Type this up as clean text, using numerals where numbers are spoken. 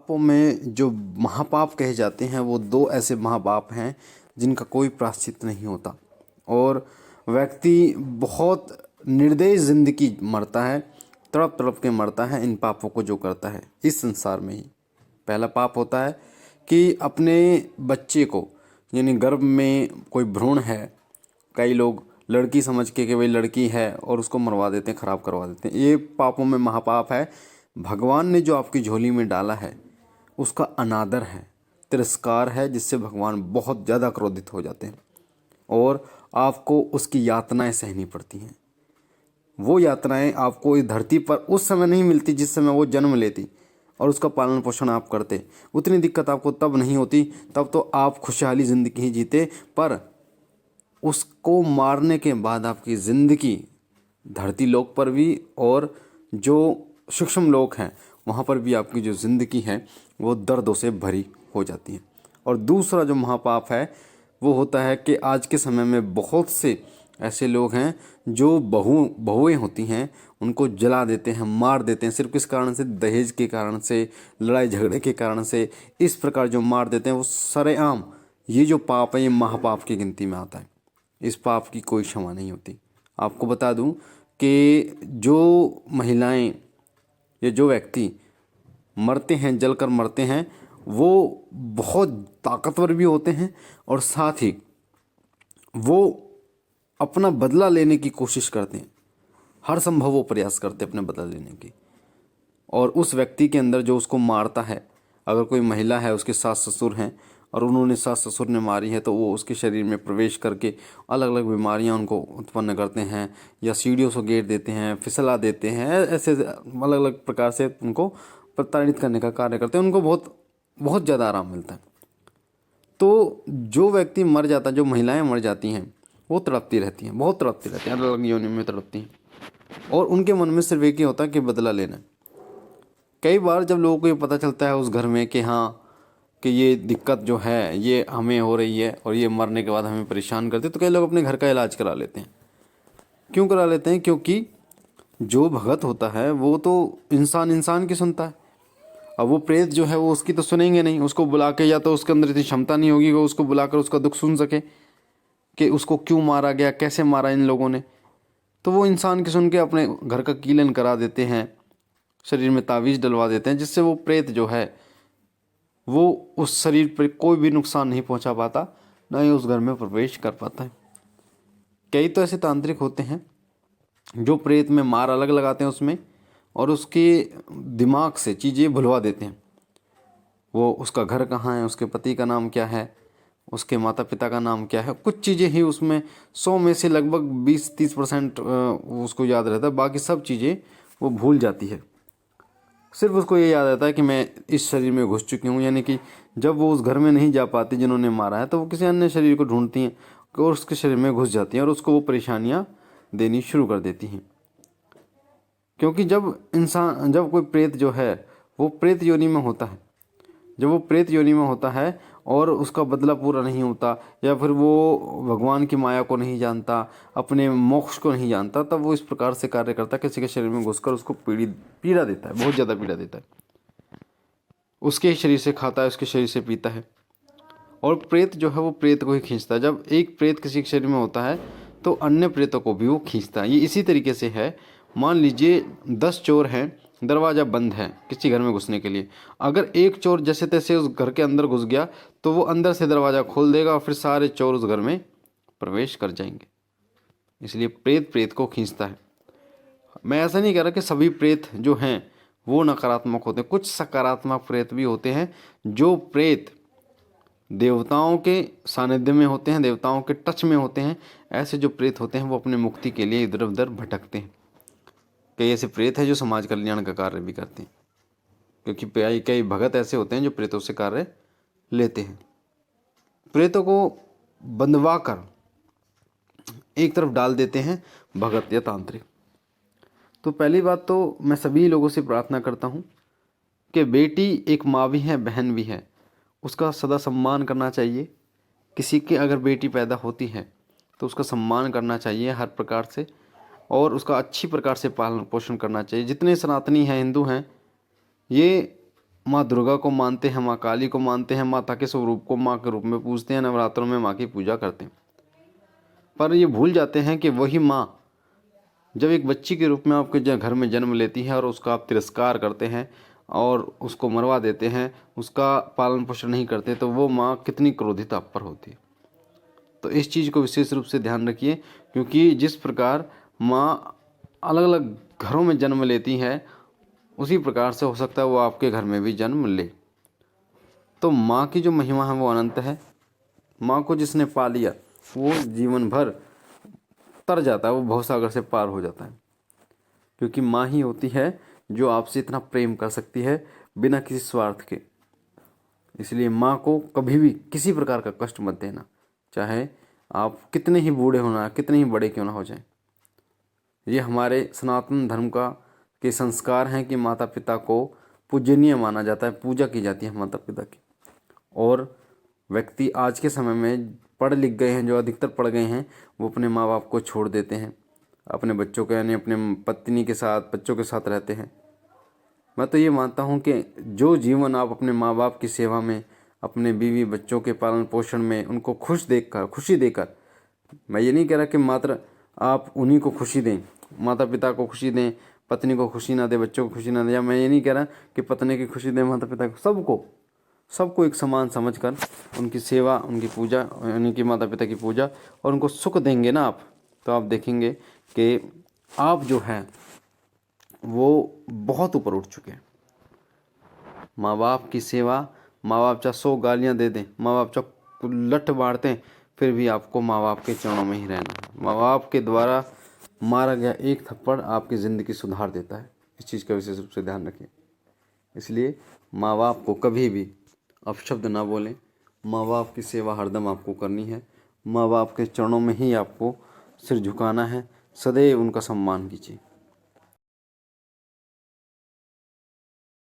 पापों में जो महापाप कहे जाते हैं वो दो ऐसे महापाप हैं जिनका कोई प्रायश्चित नहीं होता और व्यक्ति बहुत निर्दयी जिंदगी मरता है, तड़प तड़प के मरता है इन पापों को जो करता है इस संसार में ही। पहला पाप होता है कि अपने बच्चे को, यानी गर्भ में कोई भ्रूण है, कई लोग लड़की समझ के कि भाई लड़की है और उसको मरवा देते हैं, ख़राब करवा देते हैं। ये पापों में महापाप है। भगवान ने जो आपकी झोली में डाला है उसका अनादर है, तिरस्कार है, जिससे भगवान बहुत ज़्यादा क्रोधित हो जाते हैं और आपको उसकी यातनाएं सहनी पड़ती हैं। वो यातनाएं आपको इस धरती पर उस समय नहीं मिलती जिस समय वो जन्म लेती और उसका पालन पोषण आप करते। उतनी दिक्कत आपको तब नहीं होती, तब तो आप खुशहाली ज़िंदगी ही जीते। पर उसको मारने के बाद आपकी ज़िंदगी धरती लोक पर भी और जो सूक्ष्म लोक हैं वहाँ पर भी आपकी जो ज़िंदगी है वो दर्दों से भरी हो जाती है। और दूसरा जो महापाप है वो होता है कि आज के समय में बहुत से ऐसे लोग हैं जो बहुएं होती हैं उनको जला देते हैं, मार देते हैं, सिर्फ किस कारण से, दहेज के कारण से, लड़ाई झगड़े के कारण से। इस प्रकार जो मार देते हैं वो सरेआम, ये जो पाप है ये महापाप की गिनती में आता है। इस पाप की कोई क्षमा नहीं होती। आपको बता दूं कि जो महिलाएं या जो व्यक्ति मरते हैं, जलकर मरते हैं, वो बहुत ताकतवर भी होते हैं और साथ ही वो अपना बदला लेने की कोशिश करते हैं, हर संभव वो प्रयास करते हैं अपने बदला लेने की। और उस व्यक्ति के अंदर जो उसको मारता है, अगर कोई महिला है, उसके सास ससुर हैं और उन्होंने सास ससुर ने मारी है, तो वो उसके शरीर में प्रवेश करके अलग अलग बीमारियां उनको उत्पन्न करते हैं या सीढ़ियों से गिर देते हैं, फिसला देते हैं, ऐसे अलग अलग प्रकार से उनको प्रताड़ित करने का कार्य करते हैं। उनको बहुत बहुत ज़्यादा आराम मिलता है। तो जो व्यक्ति मर जाता है, जो महिलाएं मर जाती हैं, वो तड़पती रहती हैं, बहुत तड़पती रहती हैं, अलग अलग योनि में तड़पती हैं और उनके मन में सिर्फ एक ही होता है कि बदला लेना। कई बार जब लोगों को ये पता चलता है उस घर में कि हाँ कि ये दिक्कत जो है ये हमें हो रही है और ये मरने के बाद हमें परेशान करते, तो कई लोग अपने घर का इलाज करा लेते हैं। क्यों करा लेते हैं? क्योंकि जो भगत होता है वो तो इंसान की सुनता है। अब वो प्रेत जो है वो उसकी तो सुनेंगे नहीं, उसको बुला के, या तो उसके अंदर इतनी क्षमता नहीं होगी वो उसको बुलाकर उसका दुख सुन सके कि उसको क्यों मारा गया, कैसे मारा इन लोगों ने। तो वो इंसान की सुन के अपने घर का कीलन करा देते हैं, शरीर में तावीज़ डलवा देते हैं, जिससे वो प्रेत जो है वो उस शरीर पर कोई भी नुकसान नहीं पहुंचा पाता, ना ही उस घर में प्रवेश कर पाता है। कई तो ऐसे तांत्रिक होते हैं जो प्रेत में मार अलग लगाते हैं उसमें और उसके दिमाग से चीज़ें भुलवा देते हैं। वो उसका घर कहाँ है, उसके पति का नाम क्या है, उसके माता पिता का नाम क्या है, कुछ चीज़ें ही उसमें 100 में से लगभग 20-30% उसको याद रहता है, बाकी सब चीज़ें वो भूल जाती है। सिर्फ उसको ये याद रहता है कि मैं इस शरीर में घुस चुकी हूँ। यानी कि जब वो उस घर में नहीं जा पाती जिन्होंने मारा है, तो वो किसी अन्य शरीर को ढूंढती हैं और उसके शरीर में घुस जाती हैं और उसको वो परेशानियाँ देनी शुरू कर देती हैं। क्योंकि जब कोई प्रेत जो है वो प्रेत योनि में होता है, जब वो प्रेत योनि में होता है और उसका बदला पूरा नहीं होता, या फिर वो भगवान की माया को नहीं जानता, अपने मोक्ष को नहीं जानता, तब वो इस प्रकार से कार्य करता है, किसी के शरीर में घुसकर उसको पीड़ा देता है, बहुत ज़्यादा पीड़ा देता है। उसके शरीर से खाता है, उसके शरीर से पीता है। और प्रेत जो है वो प्रेत को ही खींचता है। जब एक प्रेत किसी के शरीर में होता है तो अन्य प्रेतों को भी वो खींचता है। ये इसी तरीके से है। मान लीजिए 10 चोर हैं, दरवाज़ा बंद है किसी घर में घुसने के लिए। अगर एक चोर जैसे तैसे उस घर के अंदर घुस गया तो वो अंदर से दरवाज़ा खोल देगा और फिर सारे चोर उस घर में प्रवेश कर जाएंगे। इसलिए प्रेत प्रेत को खींचता है। मैं ऐसा नहीं कह रहा कि सभी प्रेत जो हैं वो नकारात्मक होते हैं, कुछ सकारात्मक प्रेत भी होते हैं। जो प्रेत देवताओं के सानिध्य में होते हैं, देवताओं के टच में होते हैं, ऐसे जो प्रेत होते हैं वो अपने मुक्ति के लिए इधर उधर भटकते हैं। कई ऐसे प्रेत हैं जो समाज कल्याण का कार्य भी करते हैं, क्योंकि कई भगत ऐसे होते हैं जो प्रेतों से कार्य लेते हैं। प्रेतों को बंधवा कर एक तरफ डाल देते हैं भगत या तांत्रिक। तो पहली बात तो मैं सभी लोगों से प्रार्थना करता हूँ कि बेटी एक माँ भी है, बहन भी है, उसका सदा सम्मान करना चाहिए। किसी की अगर बेटी पैदा होती है तो उसका सम्मान करना चाहिए हर प्रकार से, और उसका अच्छी प्रकार से पालन पोषण करना चाहिए। जितने सनातनी हैं, हिंदू हैं, ये माँ दुर्गा को मानते हैं, माँ काली को मानते हैं, माता के स्वरूप को माँ के रूप में पूजते हैं, नवरात्रों में माँ की पूजा करते हैं। पर ये भूल जाते हैं कि वही माँ जब एक बच्ची के रूप में आपके घर में जन्म लेती है और उसका आप तिरस्कार करते हैं और उसको मरवा देते हैं, उसका पालन पोषण नहीं करते, तो वो माँ कितनी क्रोधित आप पर होती है। तो इस चीज़ को विशेष रूप से ध्यान रखिए, क्योंकि जिस प्रकार माँ अलग अलग घरों में जन्म लेती है, उसी प्रकार से हो सकता है वो आपके घर में भी जन्म ले। तो माँ की जो महिमा है वो अनंत है। माँ को जिसने पा लिया वो जीवन भर तर जाता है, वो भवसागर से पार हो जाता है, क्योंकि माँ ही होती है जो आपसे इतना प्रेम कर सकती है बिना किसी स्वार्थ के। इसलिए माँ को कभी भी किसी प्रकार का कष्ट मत देना, चाहे आप कितने ही बूढ़े होना, कितने ही बड़े क्यों ना हो जाएं। ये हमारे सनातन धर्म का के संस्कार हैं कि माता पिता को पूजनीय माना जाता है, पूजा की जाती है माता पिता की। और व्यक्ति आज के समय में पढ़ लिख गए हैं, जो अधिकतर पढ़ गए हैं, वो अपने माँ बाप को छोड़ देते हैं, अपने बच्चों के यानी अपने पत्नी के साथ, बच्चों के साथ रहते हैं। मैं तो ये मानता हूँ कि जो जीवन आप अपने माँ बाप की सेवा में, अपने बीवी बच्चों के पालन पोषण में उनको खुशी देकर, मैं ये नहीं कह रहा कि मात्र आप उन्हीं को खुशी दें, माता पिता को खुशी दें, पत्नी को खुशी ना दे, बच्चों को खुशी ना दे, या मैं ये नहीं कह रहा कि पत्नी की खुशी दें, माता पिता को, सबको एक समान समझकर उनकी सेवा, उनकी पूजा, उनकी माता पिता की पूजा और उनको सुख देंगे ना आप, तो आप देखेंगे कि आप जो हैं वो बहुत ऊपर उठ चुके हैं। माँ बाप की सेवा, माँ बाप चाहे 100 गालियाँ दे दें, माँ बाप चाहे लठ मारते हैं, फिर भी आपको माँ बाप के चरणों में ही रहना है। माँ बाप के द्वारा मारा गया एक थप्पड़ आपकी ज़िंदगी सुधार देता है। इस चीज़ का विशेष रूप से ध्यान रखें। इसलिए माँ बाप को कभी भी अपशब्द ना बोलें। माँ बाप की सेवा हरदम आपको करनी है। माँ बाप के चरणों में ही आपको सिर झुकाना है। सदैव उनका सम्मान कीजिए।